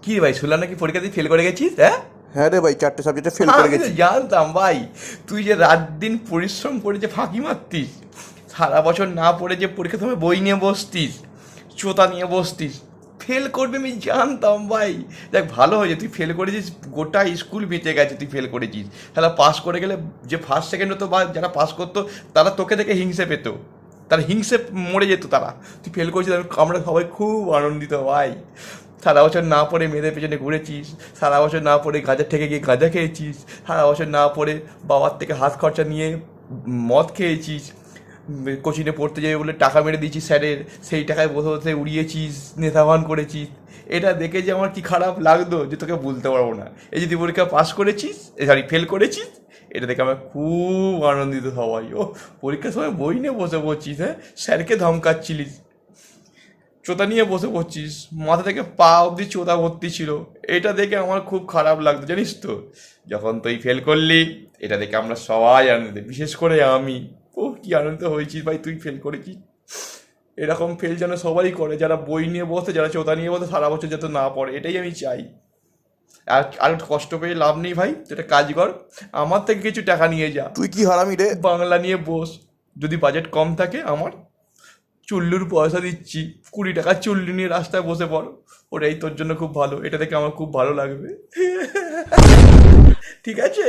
কি রে ভাই, শুনলাম নাকি পরীক্ষা দিয়ে ফেল করে গেছিস? হ্যাঁ হ্যাঁ রে ভাই, 4টে সাবজেক্টে ফেল করে আমি তো গেছি। জানতাম ভাই, তুই যে রাত দিন পরিশ্রম করে যে ফাঁকি মারতিস, সারা বছর না পড়ে যে পরীক্ষার সময় বই নিয়ে বসতিস, চোতা নিয়ে বসতিস, ফেল করবি আমি জানতাম ভাই। দেখ ভালো হয়েছে তুই ফেল করেছিস, গোটা স্কুল বেঁচে গেছে তুই ফেল করেছিস। তাহলে পাস করে গেলে যে ফার্স্ট সেকেন্ড হতো বা যারা পাস করতো তারা তোকে দেখে হিংসে পেত, তারা হিংসে মরে যেত তারা। তুই ফেল করেছিস, আমরা সবাই খুব আনন্দিত ভাই। সারা বছর না পড়ে মেয়েদের পেছনে ঘুরেছিস, সারা বছর না পড়ে গাঁজা থেকে গিয়ে গাঁজা খেয়েছিস, সারা বছর না পড়ে বাবার থেকে হাত খরচা নিয়ে মদ খেয়েছিস, কোচিংয়ে পড়তে যাবে বলে টাকা মেরে দিয়েছিস স্যারের, সেই টাকায় বসে বসে উড়িয়েছিস, নেশাভান করেছিস। এটা দেখে যে আমার কি খারাপ লাগতো যে তোকে বলতে পারবো না। এই যে তুই পরীক্ষা পাস করেছিস, সরি ফেল করেছিস, এটা দেখে আমরা খুব আনন্দিত সবাই। ও পরীক্ষার সময় বই নিয়ে বসে পড়ছিস, হ্যাঁ স্যারকে ধমকাচ্ছিলিস, চোতা নিয়ে বসে পড়ছিস, মাথা থেকে পা অবধি চোতা ভর্তি ছিল। এটা দেখে আমার খুব খারাপ লাগতো জানিস তো। যখন তুই ফেল করলি, এটা দেখে আমরা সবাই আনন্দিত, বিশেষ করে আমি। ও কি আনন্দিত হয়েছিস ভাই তুই ফেল করেছিস। এরকম ফেল যেন সবাই করে, যারা বই নিয়ে বসে, যারা চোতা নিয়ে বসে সারা বছর যাতে না পড়ে, এটাই আমি চাই। আর কষ্ট পেয়ে লাভ নেই ভাই, তুই একটা কাজ কর, আমার থেকে কিছু টাকা নিয়ে যা, তুই কি হারামি রে? বাংলা নিয়ে বস। যদি বাজেট কম থাকে, আমার চুল্লুর পয়সা দিচ্ছি, 20 টাকা চুল্লু নিয়ে রাস্তায় বসে পড়ো, ওটাই তোর জন্য খুব ভালো। এটা দেখে আমার খুব ভালো লাগবে। ঠিক আছে।